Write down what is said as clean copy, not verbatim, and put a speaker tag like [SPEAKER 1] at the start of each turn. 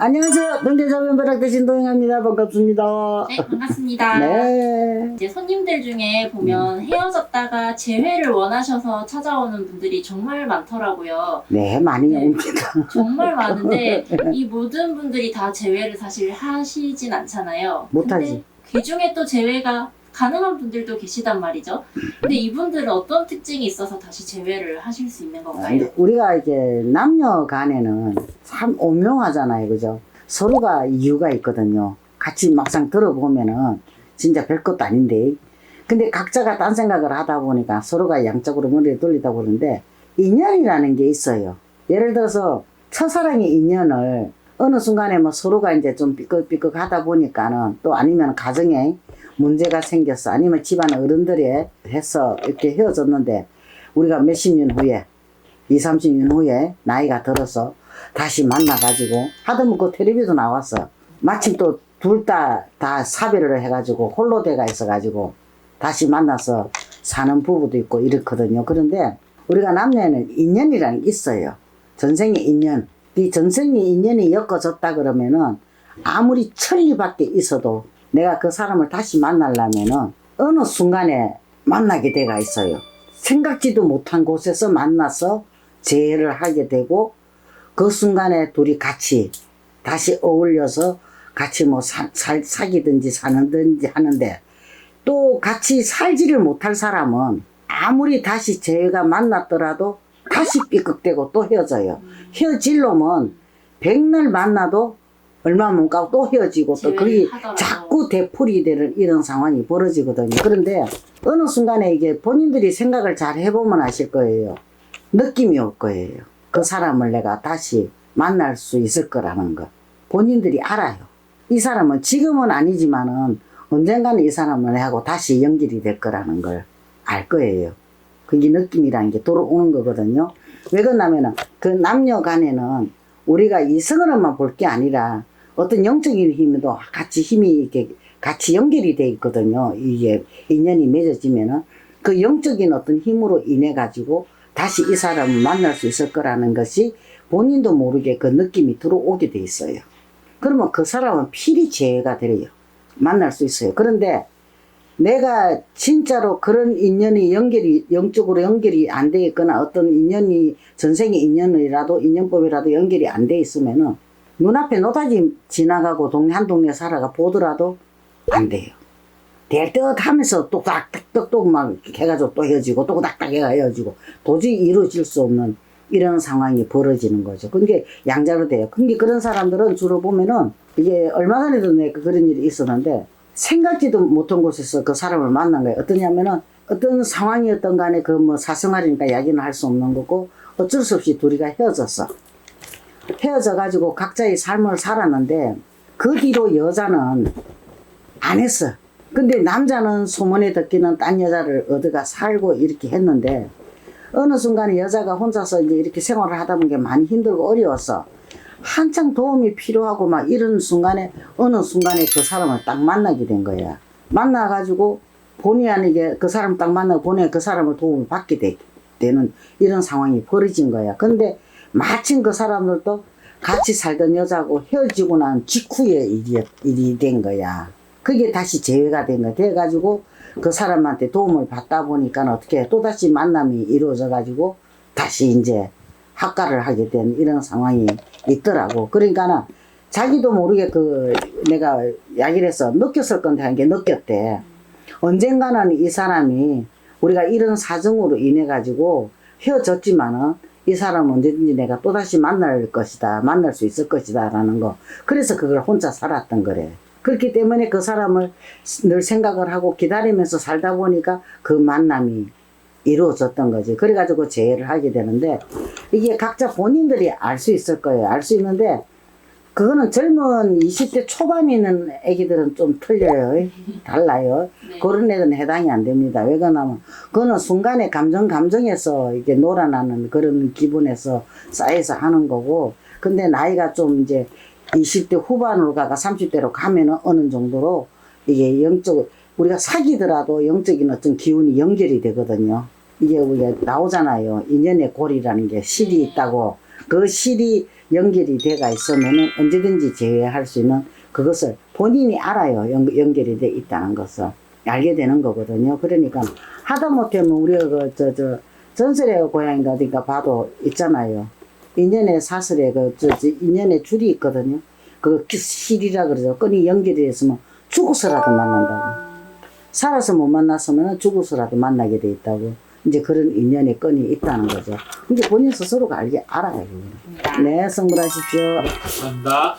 [SPEAKER 1] 안녕하세요. 동계자변 벼락대신 도영합니다. 반갑습니다.
[SPEAKER 2] 네, 반갑습니다.
[SPEAKER 1] 네.
[SPEAKER 2] 이제 손님들 중에 보면 헤어졌다가 재회를 원하셔서 찾아오는 분들이 정말 많더라고요.
[SPEAKER 1] 네, 많이
[SPEAKER 2] 네.
[SPEAKER 1] 옵니다.
[SPEAKER 2] 정말 많은데 이 모든 분들이 다 재회를 사실 하시진 않잖아요.
[SPEAKER 1] 못하지.
[SPEAKER 2] 근데 그 중에 또 재회가 가능한 분들도 계시단 말이죠. 근데 이분들은 어떤 특징이 있어서 다시 재회를 하실 수 있는 건가요?
[SPEAKER 1] 우리가 이제 남녀 간에는 참 오묘하잖아요. 그죠? 서로가 이유가 있거든요. 같이 막상 들어보면은 진짜 별것도 아닌데. 근데 각자가 딴 생각을 하다 보니까 서로가 양쪽으로 머리를 돌리다 보는데 인연이라는 게 있어요. 예를 들어서 첫사랑의 인연을 어느 순간에 뭐 서로가 이제 좀 삐걱삐걱 하다 보니까는 또 아니면 가정에 문제가 생겼어. 아니면 집안 어른들이 해서 이렇게 헤어졌는데 우리가 몇십 년 후에 20, 30년 후에 나이가 들어서 다시 만나가지고 하다못해 텔레비도 나왔어. 마침 또 둘 다 사별을 해가지고 홀로 돼가 있어가지고 다시 만나서 사는 부부도 있고 이렇거든요. 그런데 우리가 남녀에는 인연이라는 게 있어요. 전생의 인연. 이 전생의 인연이 엮어졌다 그러면은 아무리 천리밖에 있어도 내가 그 사람을 다시 만나려면은 어느 순간에 만나게 돼가 있어요. 생각지도 못한 곳에서 만나서 재회를 하게 되고 그 순간에 둘이 같이 다시 어울려서 같이 뭐 사귀든지 사는든지 하는데 또 같이 살지를 못할 사람은 아무리 다시 재회가 만났더라도 다시 삐걱대고 또 헤어져요. 헤어질 놈은 백날 만나도 얼마 못 가고 또 헤어지고 또 그게 자꾸 되풀이 되는 이런 상황이 벌어지거든요. 그런데 어느 순간에 이게 본인들이 생각을 잘 해보면 아실 거예요. 느낌이 올 거예요. 그 사람을 내가 다시 만날 수 있을 거라는 거. 본인들이 알아요. 이 사람은 지금은 아니지만은 언젠가는 이 사람을 내하고 다시 연결이 될 거라는 걸 알 거예요. 그게 느낌이라는 게 들어오는 거거든요. 왜 그러냐면은 그 남녀 간에는 우리가 이성으로만 볼 게 아니라 어떤 영적인 힘도 같이 힘이 이렇게 같이 연결이 돼 있거든요. 이게 인연이 맺어지면은 그 영적인 어떤 힘으로 인해 가지고 다시 이 사람을 만날 수 있을 거라는 것이 본인도 모르게 그 느낌이 들어오게 돼 있어요. 그러면 그 사람은 필히 재회가 돼요. 만날 수 있어요. 그런데 내가 진짜로 그런 인연이 영적으로 연결이 안 돼 있거나 어떤 인연이 전생의 인연이라도 인연법이라도 연결이 안 돼 있으면은 눈앞에 노다지 지나가고 한 동네 살아가 보더라도 안 돼요. 될 듯 하면서 똑딱똑딱 막 해가지고 또 헤어지고 똑딱딱 해가 헤어지고 도저히 이루어질 수 없는 이런 상황이 벌어지는 거죠. 그게 양자로 돼요. 근데 그런 사람들은 주로 보면은 이게 얼마 전에도 내가 그런 일이 있었는데 생각지도 못한 곳에서 그 사람을 만난 거예요. 어떠냐면은 어떤 상황이었던 간에 그 뭐 사생활이니까 이야기는 할 수 없는 거고 어쩔 수 없이 둘이가 헤어졌어. 헤어져 가지고 각자의 삶을 살았는데 그 뒤로 여자는 안 했어. 근데 남자는 소문에 듣기는 딴 여자를 얻어가 살고 이렇게 했는데 어느 순간에 여자가 혼자서 이제 이렇게 생활을 하다 보니까 많이 힘들고 어려웠어. 한창 도움이 필요하고 막 이런 순간에 어느 순간에 그 사람을 딱 만나게 된 거야. 만나가지고 본의 아니게 그 사람 딱 만나고 본의 그 사람을 도움을 받게 되는 이런 상황이 벌어진 거야. 근데 마침 그 사람들도 같이 살던 여자하고 헤어지고 난 직후에 일이 된 거야. 그게 다시 재회가 된 거야. 돼가지고 그 사람한테 도움을 받다 보니까 어떻게 또다시 만남이 이루어져가지고 다시 이제 합가를 하게 된 이런 상황이 있더라고. 그러니까는 자기도 모르게 내가 이야기를 해서 느꼈을 건데 한 게 느꼈대. 언젠가는 이 사람이 우리가 이런 사정으로 인해 가지고 헤어졌지만은 이 사람은 언제든지 내가 또다시 만날 것이다. 만날 수 있을 것이다. 라는 거. 그래서 그걸 혼자 살았던 거래. 그렇기 때문에 그 사람을 늘 생각을 하고 기다리면서 살다 보니까 그 만남이 이루어졌던 거지. 그래가지고 재회를 하게 되는데 이게 각자 본인들이 알 수 있을 거예요. 알 수 있는데 그거는 젊은 20대 초반에 있는 애기들은 좀 틀려요. 달라요.
[SPEAKER 2] 네.
[SPEAKER 1] 그런 애들은 해당이 안 됩니다. 왜 그러냐면 그거는 순간에 감정에서 이게 놀아나는 그런 기분에서 쌓여서 하는 거고 근데 나이가 좀 이제 20대 후반으로 가가 30대로 가면은 어느 정도로 이게 우리가 사귀더라도 영적인 어떤 기운이 연결이 되거든요. 이게 우리가 나오잖아요. 인연의 고리라는 게 실이 있다고. 그 실이 연결이 돼가 있으면은 언제든지 제외할 수 있는 그것을 본인이 알아요. 연결이 돼 있다는 것을 알게 되는 거거든요. 그러니까 하다못해 뭐 우리가 전설의 고향인가 어딘가 봐도 있잖아요. 인연의 사슬에 인연의 줄이 있거든요. 그 실이라 그러죠. 끈이 연결이 됐으면 죽어서라도 만난다고. 살아서 못 만났으면 죽어서라도 만나게 돼 있다고. 이제 그런 인연의 끈이 있다는 거죠. 이제 본인 스스로가 알아요. 네, 성불하십시오.
[SPEAKER 3] 감사합니다.